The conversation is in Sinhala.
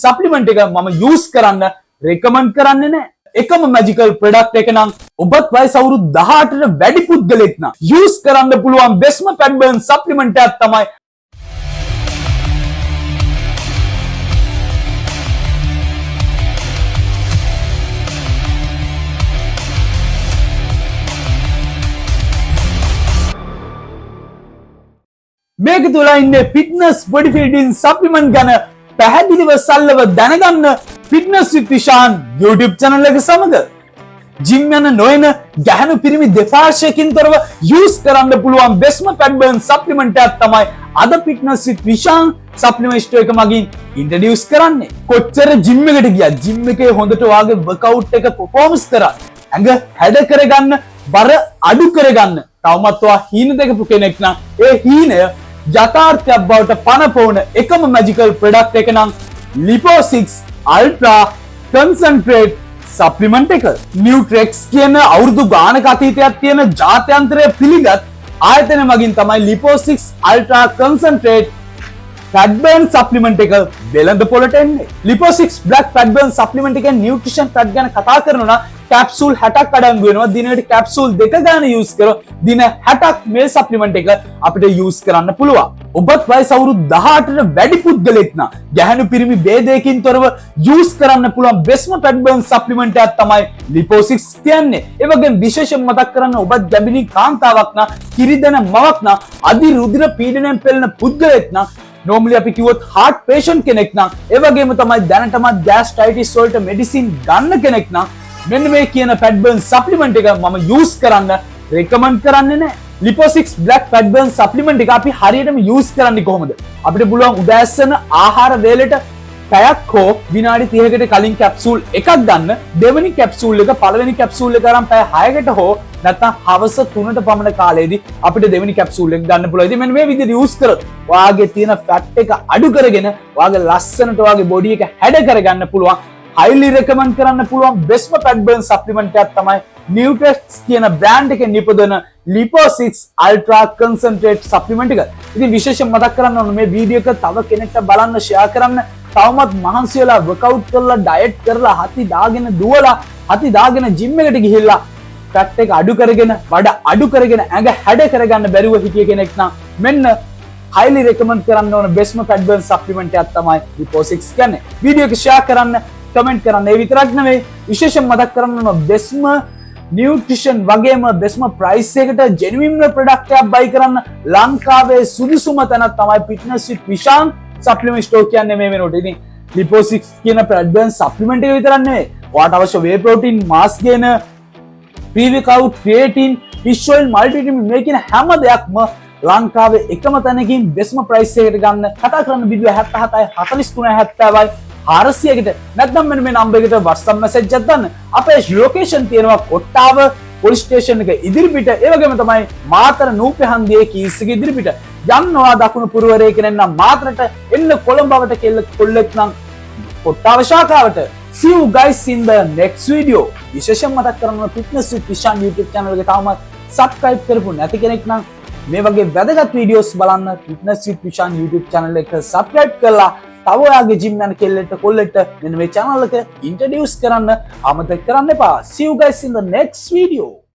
සප්ලිමන්ට් එක මම යූස් කරන්න රෙකමන්ඩ් කරන්නේ නැහැ. එකම මැජිකල් ප්‍රොඩක්ට් එක නම් ඔබත් වයස අවුරුදු 18ට වැඩි පුද්ගලෙක් නම් යූස් කරන්න පුළුවන් බෙස්ම ෆැට් බර්න් සප්ලිමන්ට් එකක් තමයි මේක තුල ඉන්නේ ෆිට්නස් බොඩි බිල්ඩින් සප්ලිමන්ට් ගැන පැහැදිලිව සරලව දැනගන්න ෆිට්නස් විත් විශාන් YouTube channel එක සමග ජිම් යන නොයන ගැහණු පිරිමි දෙපාර්ශ්වයකින් තොරව යූස් කරන්න පුළුවන් බෙස්ම ෆැට් බර්න් සප්ලිමන්ට් එකක් තමයි අද ෆිට්නස් විත් විශාන් සප්ලිමන්ට් ස්ටෝර් එක මගින් ඉන්ට්‍රොඩියුස් කරන්නේ. කොච්චර ජිම් එකට ගියත් ජිම් එකේ හොඳට වාගේ වර්ක්අවුට් එක පර්ෆෝමන්ස් කරා ඇඟ හැඩ කරගන්න බර අඩු කරගන්න තවමත් ඔයා හීන දෙකපු කෙනෙක් නම් ඒ හීනය යථාර්ථයක් බවට පනපවන එකම මැජිකල් ප්‍රොඩක්ට් එක නම් Lipo6 Ultra Concentrate Supplement එක. Nutrex කියන අවුරුදු ගානක අතීතයක් තියෙන ජාත්‍යන්තරය පිළිගත් ආයතනය මගින් තමයි Lipo6 Ultra Concentrate Fat Burn Supplement එක වෙළඳ පොළට එන්නේ. Lipo6 Black Fat Burn Supplement එකේ නියුට්‍රිෂන් ෆැට් ගැන කතා කරනවා නම් කැප්සූල් 60ක් අඩංගු වෙනවා. දිනකට කැප්සූල් 2 ගන්න යූස් කරොත් දින 60ක් මේ සප්ලිමන්ට් එක අපිට යූස් කරන්න පුළුවන්. ඔබත් වයස අවුරුදු 18ට වැඩි පුද්ගලෙක් නම් ගැහණු පිරිමි ભેදයකින් තොරව යූස් කරන්න පුළුවන් බෙස්ම ෆැට් බර්න් සප්ලිමන්ට් එකක් තමයි Lipo6 කියන්නේ. ඒ වගේම විශේෂයෙන් මතක් කරන්න ඔබත් ගැබිනි කාන්තාවක් නම් කිරිදෙන මවක් නම් අධි රුධිර පීඩනයෙන් පෙළෙන පුද්ගලෙක් නම් normally අපි කිව්වොත් heart patient කෙනෙක් නම් ඒ වගේම තමයි දැනටමත් gastritis වලට මෙඩිසින් ගන්න කෙනෙක් නම් මෙන්න මේ කියන ෆැට් බර්න් සප්ලිමන්ට් එක මම යූස් කරන්න රෙකමන්ඩ් කරන්නේ නැහැ. Lipo6 Black Fat Burn Supplement එක අපි හරියටම යූස් කරන්නේ කොහොමද? අපිට පුළුවන් උදෑසන ආහාර වේලට පැයක් හෝ විනාඩි 30කට කලින් කැප්සූල් එකක් ගන්න. දෙවෙනි කැප්සූල් එක පළවෙනි කැප්සූල් එක අරන් පැය 6කට හෝ නැත්නම් හවස 3ට පමණ කාලයේදී අපිට දෙවෙනි කැප්සූල් එක ගන්න පුළුවන්. ඉතින් මෙන්න මේ විදිහට යූස් කරොත් ඔයාගේ තියෙන ෆැට් එක අඩු කරගෙන ඔයාගේ ලස්සනට ඔයාගේ බොඩි එක හැඩ කරගන්න පුළුවන්. highly recommend කරන්න පුළුවන් best fat burn supplement එකක් තමයි Nutrex කියන brand එකෙන් නිපදවන Lipo6 Ultra Concentrate supplement එක. ඉතින් විශේෂයෙන් මතක් කරන්න ඕන මේ වීඩියෝ එක තව කෙනෙක්ට බලන්න share කරන්න. තවමත් මහන්සි වෙලා workout කරලා diet කරලා හති දාගෙන දුවලා හති දාගෙන gym එකට ගිහිල්ලා fat එක අඩු කරගෙන වඩ අඩු කරගෙන ඇඟ හැඩ කරගන්න බැරිව හිටිය කෙනෙක් නම් මෙන්න highly recommend කරන්න ඕන best fat burn supplement එකක් තමයි Lipo6 කියන්නේ. වීඩියෝ එක share කරන්න කමෙන්ට් කරන්න. ඒ විතරක් නෙවෙයි විශේෂයෙන් මතක් කරන්න ඕන බෙස්ම නියුට්‍රිෂන් වගේම බෙස්ම ප්‍රයිස් එකට ජෙනුයින් ප්‍රොඩක්ට් එකක් බයි කරන්න ලංකාවේ සුදුසුම තැනක් තමයි ෆිට්නස් විත් විශාන් සප්ලිමන්ට් ස්ටෝර් කියන්නේ මේ වෙනකොට. ඉතින් Lipo6 කියන ෆැට් බර්න් සප්ලිමන්ට් එක විතරක් නෙවෙයි ඔයාට අවශ්‍ය වේ ප්‍රෝටීන් මාස් ගේන ප්‍රී-වර්කවුට් ක්‍රියේටින් ෆිෂ් ඔයිල් මල්ටිවිටමින් මේ කියන හැම දෙයක්ම ලංකාවේ එකම තැනකින් බෙස්ම ප්‍රයිස් එකකට ගන්න. කතා කරන්න බිඳුව 77යි 43යි 70යි 400කට නැත්නම් මෙන්න මේ නම්බර් එකට WhatsApp message එකක් දාන්න. අපේ ලොකේෂන් තියෙනවා කොට්ටාව පොලිස් ස්ටේෂන් එක ඉදිරිපිට. ඒ වගේම තමයි මාතර නූපෙහන්දියේ කීස් එක ඉදිරිපිට. යන්නවා දකුණු පුරවරේ කෙනෙක් නම් මාතරට එන්න කොළඹවට කොල්ලෙක් නම් Kottawa ශාඛාවට. See you guys in the next video. විශේෂයෙන් මතක් කරනවා fitness with Vishan YouTube channel එක තාම subscribe කරපු නැති කෙනෙක් නම් මේ වගේ වැදගත් videos බලන්න fitness with Vishan YouTube channel එක subscribe කරලා තව ඔයාගේ ජිම් යන කෙල්ලෙක්ට කොල්ලෙක්ට මෙන්න මේ channel එක introduce කරන්න අමතක කරන්න එපා. See you guys in the next video.